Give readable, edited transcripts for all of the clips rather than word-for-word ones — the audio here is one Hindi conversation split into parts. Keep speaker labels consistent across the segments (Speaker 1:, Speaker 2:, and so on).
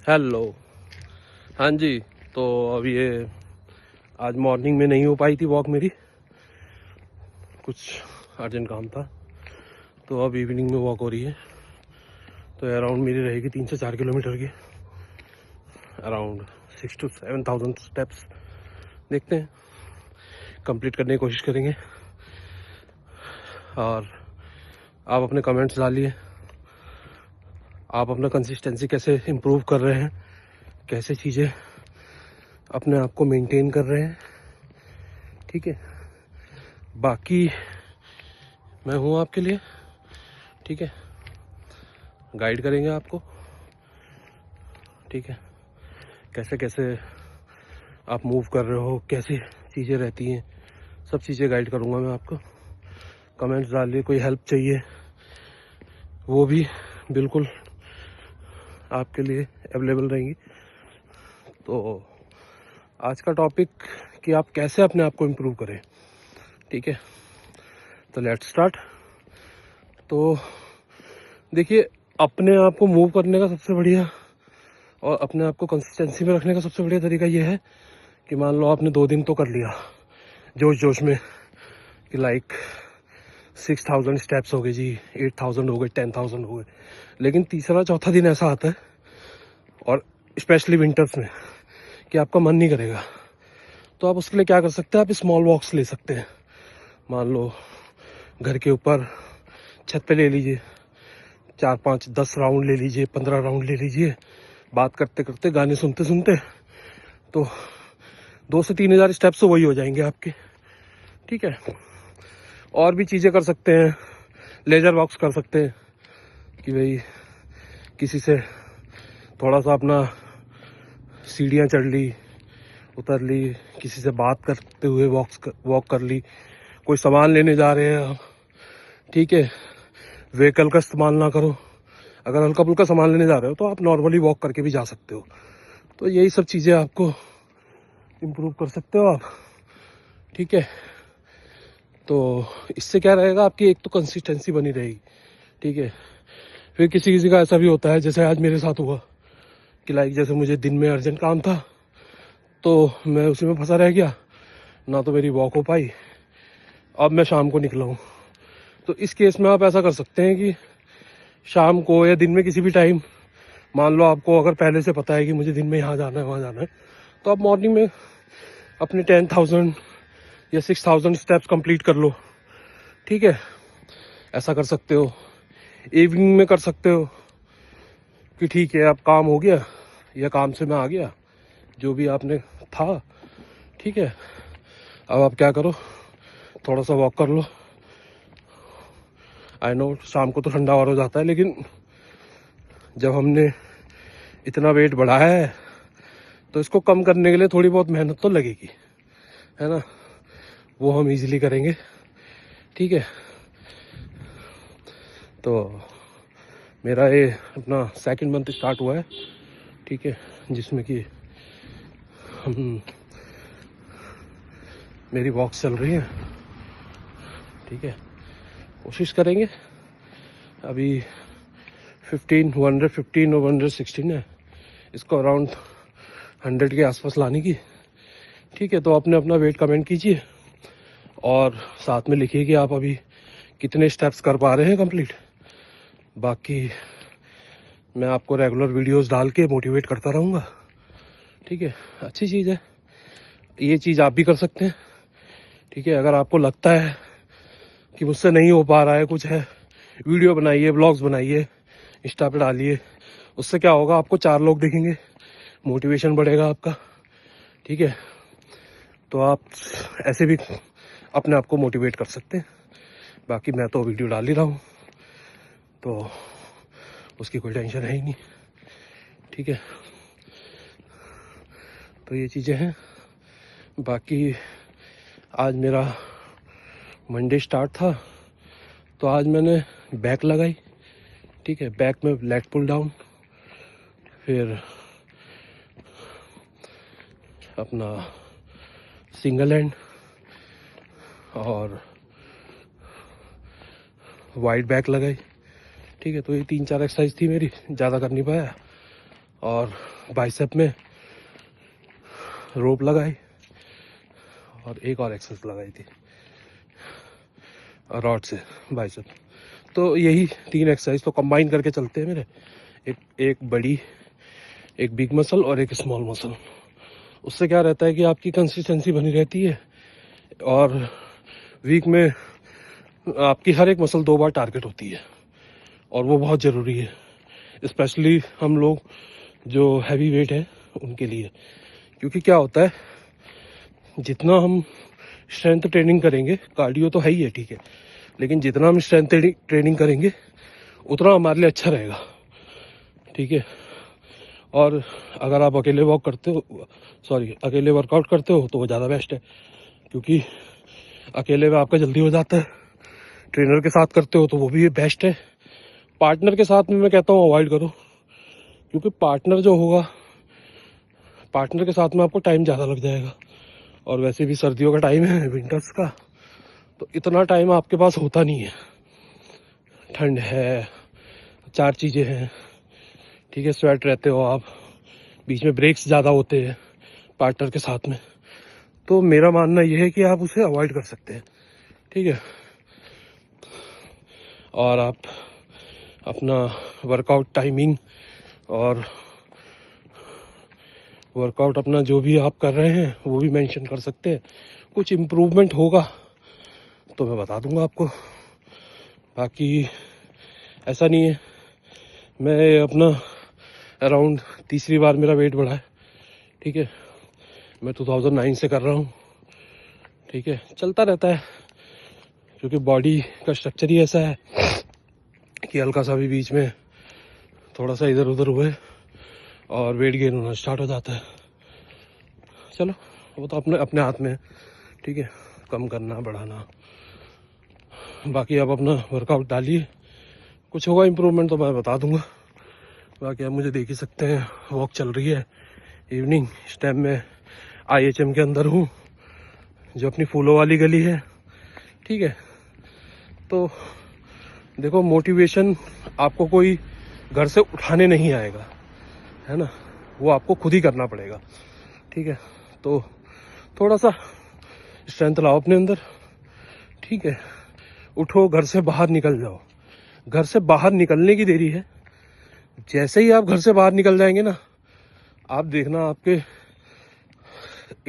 Speaker 1: हेलो। हाँ जी, तो अब ये आज मॉर्निंग में नहीं हो पाई थी वॉक मेरी, कुछ अर्जेंट काम था, तो अब इवनिंग में वॉक हो रही है। तो अराउंड मेरी रहेगी 3 से 4 किलोमीटर की, अराउंड 6 to 7,000 स्टेप्स। देखते हैं, कंप्लीट करने की कोशिश करेंगे। और आप अपने कमेंट्स डालिए, आप अपना कंसिस्टेंसी कैसे इम्प्रूव कर रहे हैं, कैसे चीज़ें अपने आप को मेंटेन कर रहे हैं। ठीक है, बाकी मैं हूँ आपके लिए। ठीक है, गाइड करेंगे आपको। ठीक है, कैसे कैसे आप मूव कर रहे हो, कैसी चीज़ें रहती हैं, सब चीज़ें गाइड करूँगा मैं आपको। कमेंट्स डालिए, कोई हेल्प चाहिए वो भी बिल्कुल आपके लिए अवेलेबल रहेंगी। तो आज का टॉपिक कि आप कैसे अपने आप को इम्प्रूव करें। ठीक है, तो लेट्स स्टार्ट। तो देखिए, अपने आप को मूव करने का सबसे बढ़िया और अपने आप को कंसिस्टेंसी में रखने का सबसे बढ़िया तरीका ये है कि मान लो आपने 2 दिन तो कर लिया जोश जोश में कि लाइक 6,000 स्टेप्स हो गए जी, 8,000 हो गए, 10,000 हो गए, लेकिन तीसरा चौथा दिन ऐसा आता है, और स्पेशली विंटर्स में, कि आपका मन नहीं करेगा। तो आप उसके लिए क्या कर सकते हैं, आप स्मॉल वॉक्स ले सकते हैं। मान लो घर के ऊपर छत पे ले लीजिए, 4, 5, 10 राउंड ले लीजिए, 15 राउंड ले लीजिए, बात करते करते, गाने सुनते सुनते। तो 2 से 3 हज़ार स्टेप्स तो वही हो जाएंगे आपके। ठीक है, और भी चीज़ें कर सकते हैं, लेजर वॉक्स कर सकते हैं कि भाई किसी से थोड़ा सा अपना सीढ़ियाँ चढ़ ली, उतर ली, किसी से बात करते हुए वॉक कर ली। कोई सामान लेने जा रहे हैं आप, ठीक है, व्हीकल का इस्तेमाल ना करो। अगर हल्का फुल्का सामान लेने जा रहे हो तो आप नॉर्मली वॉक करके भी जा सकते हो। तो यही सब चीज़ें आपको इम्प्रूव कर सकते हो आप। ठीक है, तो इससे क्या रहेगा, आपकी एक तो कंसिस्टेंसी बनी रहेगी। ठीक है, फिर किसी किसी का ऐसा भी होता है, जैसे आज मेरे साथ हुआ कि लाइक जैसे मुझे दिन में अर्जेंट काम था तो मैं उसी में फंसा रह गया, ना तो मेरी वॉक हो पाई। अब मैं शाम को निकला हूँ, तो इस केस में आप ऐसा कर सकते हैं कि शाम को या दिन में किसी भी टाइम, मान लो आपको अगर पहले से पता है कि मुझे दिन में यहाँ जाना है वहाँ जाना है, तो आप मॉर्निंग में अपने 10,000 या 6,000 स्टेप्स कंप्लीट कर लो। ठीक है, ऐसा कर सकते हो। इवनिंग में कर सकते हो कि ठीक है अब काम हो गया या काम से मैं आ गया, जो भी आपने था, ठीक है, अब आप क्या करो, थोड़ा सा वॉक कर लो। आई नो शाम को तो ठंडा और हो जाता है, लेकिन जब हमने इतना वेट बढ़ाया है तो इसको कम करने के लिए थोड़ी बहुत मेहनत तो लगेगी, है ना। वो हम इजीली करेंगे। ठीक है, तो मेरा ये अपना सेकंड मंथ स्टार्ट हुआ है। ठीक है, जिसमें कि हम मेरी वॉक चल रही है। ठीक है, कोशिश करेंगे। अभी 115 और 116 है, इसको अराउंड 100 के आसपास लाने की। ठीक है, तो आपने अपना वेट कमेंट कीजिए और साथ में लिखिए कि आप अभी कितने स्टेप्स कर पा रहे हैं कंप्लीट। बाकी मैं आपको रेगुलर वीडियोस डाल के मोटिवेट करता रहूँगा। ठीक है, अच्छी चीज़ है, ये चीज़ आप भी कर सकते हैं। ठीक है, अगर आपको लगता है कि मुझसे नहीं हो पा रहा है, कुछ है, वीडियो बनाइए, ब्लॉग्स बनाइए, इंस्टा पे डालिए। उससे क्या होगा, आपको 4 लोग देखेंगे, मोटिवेशन बढ़ेगा आपका। ठीक है, तो आप ऐसे भी अपने आप को मोटिवेट कर सकते हैं। बाकी मैं तो वीडियो डाल ही रहा हूँ, तो उसकी कोई टेंशन है ही नहीं। ठीक है, तो ये चीज़ें हैं। बाकी आज मेरा मंडे स्टार्ट था, तो आज मैंने बैक लगाई। ठीक है, बैक में लेग पुल डाउन, फिर अपना सिंगल हैंड और वाइड बैक लगाई। ठीक है, तो ये 3-4 एक्सरसाइज थी मेरी, ज़्यादा कर नहीं पाया। और बाइसेप में रोप लगाई और एक और एक्सरसाइज लगाई थी रॉड से बाइसेप। तो यही 3 एक्सरसाइज तो कंबाइन करके चलते हैं मेरे, एक बड़ी, एक बिग मसल और एक स्मॉल मसल। उससे क्या रहता है कि आपकी कंसिस्टेंसी बनी रहती है और वीक में आपकी हर एक मसल 2 बार टारगेट होती है और वो बहुत ज़रूरी है, स्पेशली हम लोग जो हैवी वेट है उनके लिए। क्योंकि क्या होता है, जितना हम स्ट्रेंथ ट्रेनिंग करेंगे, कार्डियो तो है ही है ठीक है, लेकिन जितना हम स्ट्रेंथ ट्रेनिंग करेंगे उतना हमारे लिए अच्छा रहेगा, ठीक है। और अगर आप अकेले अकेले वर्कआउट करते हो तो वो ज़्यादा बेस्ट है, क्योंकि अकेले में आपका जल्दी हो जाता है। ट्रेनर के साथ करते हो तो वो भी बेस्ट है। पार्टनर के साथ में मैं कहता हूँ अवॉइड करो, क्योंकि पार्टनर जो होगा, पार्टनर के साथ में आपको टाइम ज़्यादा लग जाएगा। और वैसे भी सर्दियों का टाइम है, विंटर्स का, तो इतना टाइम आपके पास होता नहीं है। ठंड है, 4 चीज़ें हैं, ठीक है, स्वेट रहते हो आप, बीच में ब्रेक्स ज़्यादा होते हैं पार्टनर के साथ में। तो मेरा मानना यह है कि आप उसे अवॉइड कर सकते हैं, ठीक है। और आप अपना वर्कआउट टाइमिंग और वर्कआउट अपना जो भी आप कर रहे हैं वो भी मेंशन कर सकते हैं। कुछ इम्प्रूवमेंट होगा तो मैं बता दूंगा आपको, बाकी ऐसा नहीं है। मैं अपना अराउंड तीसरी बार मेरा वेट बढ़ा है, ठीक है। मैं 2009 से कर रहा हूँ, ठीक है। चलता रहता है क्योंकि बॉडी का स्ट्रक्चर ही ऐसा है कि हल्का सा भी बीच में थोड़ा सा इधर उधर हुए और वेट गेन होना स्टार्ट हो जाता है। चलो वो तो अपने अपने हाथ में है, ठीक है, कम करना बढ़ाना। बाकी आप अपना वर्कआउट डालिए, कुछ होगा इम्प्रूवमेंट तो मैं बता दूंगा। बाकी आप मुझे देख ही सकते हैं, वॉक चल रही है इवनिंग। इस टाइम में IHM के अंदर हूँ, जो अपनी फूलों वाली गली है, ठीक है। तो देखो, मोटिवेशन आपको कोई घर से उठाने नहीं आएगा, है ना, वो आपको खुद ही करना पड़ेगा, ठीक है। तो थोड़ा सा स्ट्रेंथ लाओ अपने अंदर, ठीक है। उठो, घर से बाहर निकल जाओ। घर से बाहर निकलने की देरी है, जैसे ही आप घर से बाहर निकल जाएंगे ना, आप देखना आपके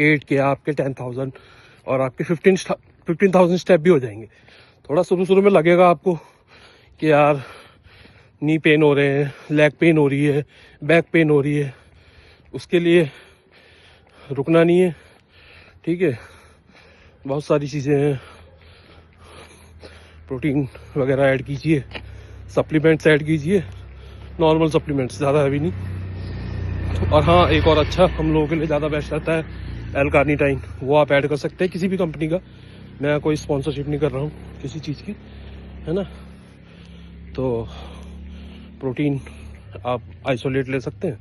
Speaker 1: 8 के, आपके 10,000 और आपके 15,000 स्टेप भी हो जाएंगे। थोड़ा शुरू में लगेगा आपको कि यार नी पेन हो रहे हैं, लेग पेन हो रही है, बैक पेन हो रही है। उसके लिए रुकना नहीं है, ठीक है। बहुत सारी चीज़ें हैं, प्रोटीन वगैरह ऐड कीजिए, सप्लीमेंट्स ऐड कीजिए, नॉर्मल सप्लीमेंट्स, ज़्यादा हैवी नहीं। और हाँ, एक और अच्छा हम लोगों के लिए ज़्यादा बेस्ट रहता है L-कार्निटाइन, वो आप ऐड कर सकते हैं किसी भी कंपनी का। मैं कोई स्पॉन्सरशिप नहीं कर रहा हूँ किसी चीज़ की, है ना। तो प्रोटीन आप आइसोलेट ले सकते हैं,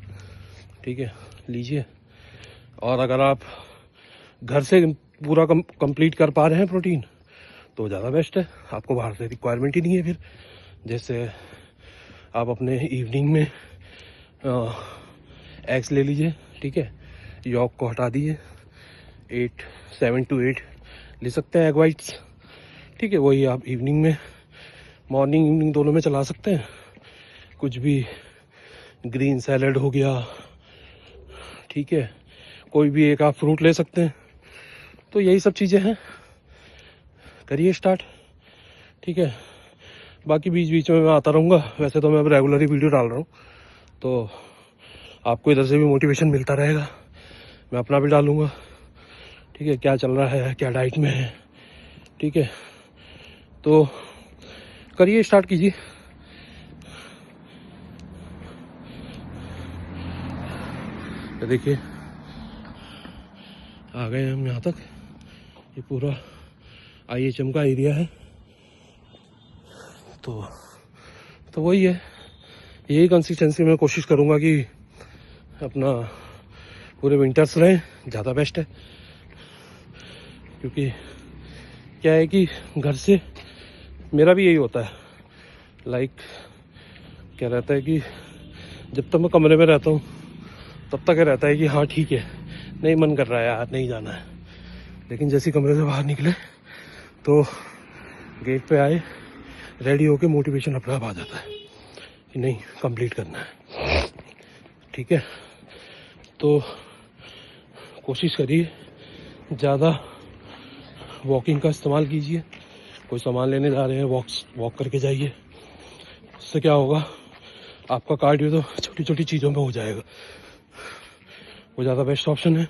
Speaker 1: ठीक है, लीजिए। और अगर आप घर से पूरा कंप्लीट कर पा रहे हैं प्रोटीन तो ज़्यादा बेस्ट है, आपको बाहर से रिक्वायरमेंट ही नहीं है फिर। जैसे आप अपने इवनिंग में एग्स ले लीजिए, ठीक है, यॉक को हटा दीजिए, 7 to 8 ले सकते हैं एग वाइट्स, ठीक है। वही आप इवनिंग में, मॉर्निंग इवनिंग दोनों में चला सकते हैं। कुछ भी ग्रीन सैलड हो गया, ठीक है, कोई भी एक आप फ्रूट ले सकते हैं। तो यही सब चीज़ें हैं, करिए स्टार्ट, ठीक है। बाकी बीच बीच में मैं आता रहूँगा, वैसे तो मैं अब रेगुलर ही वीडियो डाल रहा हूँ, तो आपको इधर से भी मोटिवेशन मिलता रहेगा, मैं अपना भी डालूँगा, ठीक है, क्या चल रहा है, क्या डाइट में है, ठीक है। तो करिए, स्टार्ट कीजिए। देखिए आ गए हम यहाँ तक, ये पूरा IHM का एरिया है। तो वही है, यही कंसिस्टेंसी मैं कोशिश करूँगा कि अपना पूरे विंटर्स रहें, ज़्यादा बेस्ट है। क्योंकि क्या है कि घर से मेरा भी यही होता है, लाइक क्या रहता है कि जब तक मैं कमरे में रहता हूँ तब तक रहता है कि हाँ ठीक है, नहीं मन कर रहा है यार, नहीं जाना है। लेकिन जैसे कमरे से बाहर निकले तो गेट पे आए, रेडी होके मोटिवेशन अपने आप आ जाता है कि नहीं कंप्लीट करना है। ठीक है, तो कोशिश करिए ज़्यादा वॉकिंग का इस्तेमाल कीजिए। कोई सामान लेने जा रहे हैं, वॉक करके जाइए। इससे क्या होगा, आपका कार्डियो तो छोटी छोटी चीज़ों में हो जाएगा, वो ज़्यादा बेस्ट ऑप्शन है।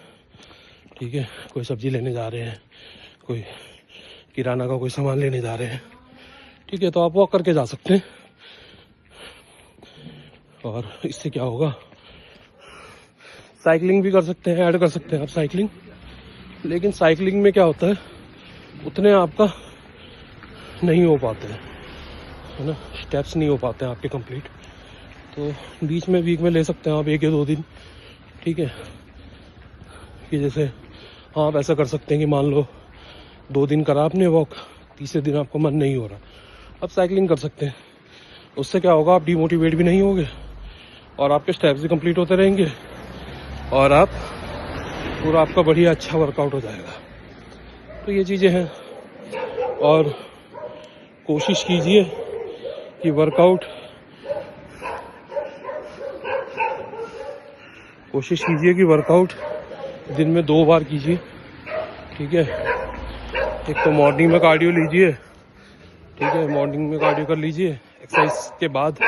Speaker 1: ठीक है, कोई सब्जी लेने जा रहे हैं, कोई किराना का कोई सामान लेने जा रहे हैं, ठीक है, तो आप वॉक करके जा सकते हैं। और इससे क्या होगा, साइकिलिंग भी कर सकते हैं, ऐड कर सकते हैं आप साइकिलिंग। लेकिन साइकिलिंग में क्या होता है, उतने आपका नहीं हो पाते हैं, है ना, स्टेप्स नहीं हो पाते हैं आपके कंप्लीट। तो बीच में वीक में ले सकते हैं आप 1 या 2 दिन। ठीक है, कि जैसे हाँ आप ऐसा कर सकते हैं कि मान लो 2 दिन करा आपने वॉक, तीसरे दिन आपका मन नहीं हो रहा, अब साइकिलिंग कर सकते हैं। उससे क्या होगा, आप डिमोटिवेट भी नहीं होगे और आपके स्टेप्स भी कंप्लीट होते रहेंगे और आप पूरा आपका बढ़िया अच्छा वर्कआउट हो जाएगा। तो ये चीज़ें हैं। और कोशिश कीजिए कि वर्कआउट दिन में 2 बार कीजिए। ठीक है, एक तो मॉर्निंग में कार्डियो लीजिए, ठीक है, मॉर्निंग में कार्डियो कर लीजिए एक्सरसाइज के बाद।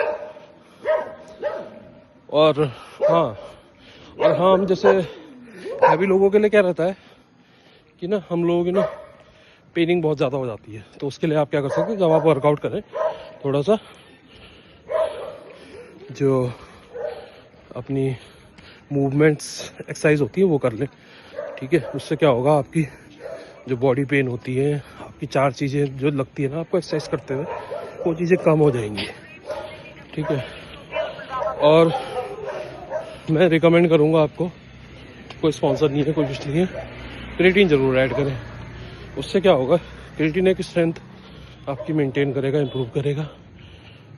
Speaker 1: और हाँ हम जैसे हैवी लोगों के लिए क्या रहता है कि ना, हम लोगों की ना पेनिंग बहुत ज़्यादा हो जाती है। तो उसके लिए आप क्या कर सकते हैं, जब आप वर्कआउट करें थोड़ा सा जो अपनी मूवमेंट्स एक्सरसाइज होती है वो कर लें। ठीक है, उससे क्या होगा, आपकी जो बॉडी पेन होती है, आपकी 4 चीज़ें जो लगती है ना आपको एक्सरसाइज करते हुए, वो चीज़ें कम हो जाएंगी। ठीक है, और मैं रिकमेंड करूँगा आपको, कोई स्पॉन्सर नहीं है, कोई कुछ नहीं है, क्रिएटिन ज़रूर ऐड करें। उससे क्या होगा, क्रिएटिन एक स्ट्रेंथ आपकी मेंटेन करेगा, इम्प्रूव करेगा।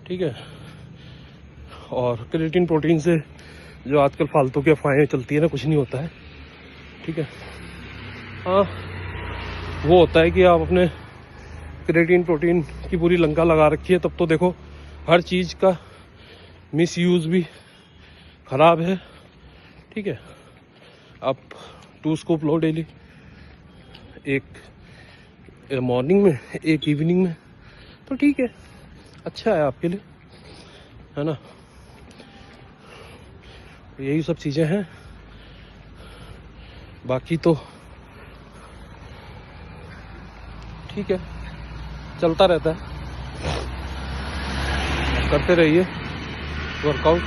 Speaker 1: ठीक है, और क्रिएटिन प्रोटीन से जो आजकल फालतू की अफवाहें चलती है ना, कुछ नहीं होता है। ठीक है, हाँ वो होता है कि आप अपने क्रिएटिन प्रोटीन की पूरी लंका लगा रखी है, तब तो देखो हर चीज़ का मिसयूज़ भी ख़राब है। ठीक है, आप 2 स्कूप लो डेली, एक मॉर्निंग में, एक इवनिंग में, तो ठीक है, अच्छा है आपके लिए, है ना। यही सब चीज़ें हैं, बाकी तो ठीक है, चलता रहता है, करते रहिए वर्कआउट।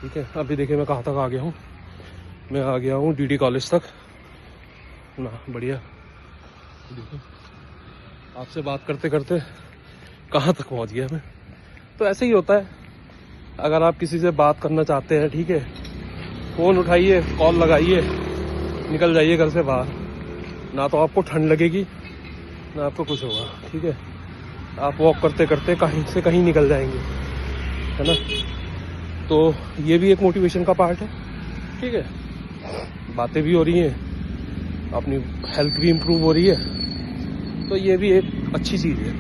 Speaker 1: ठीक है, अभी देखिए मैं कहाँ तक आ गया हूँ, मैं आ गया हूँ डीडी कॉलेज तक ना। बढ़िया, देखिए आपसे बात करते करते कहाँ तक पहुँच गया मैं। तो ऐसे ही होता है, अगर आप किसी से बात करना चाहते हैं, ठीक है, फ़ोन उठाइए, कॉल लगाइए, निकल जाइए घर से बाहर। ना तो आपको ठंड लगेगी, ना आपको कुछ होगा। ठीक है, आप वॉक करते करते कहीं से कहीं निकल जाएंगे, है ना। तो ये भी एक मोटिवेशन का पार्ट है। ठीक है, बातें भी हो रही हैं, अपनी हेल्थ भी इम्प्रूव हो रही है, तो ये भी एक अच्छी चीज़ है।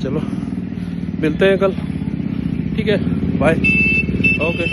Speaker 1: चलो मिलते हैं कल। ठीक है, बाय, ओके।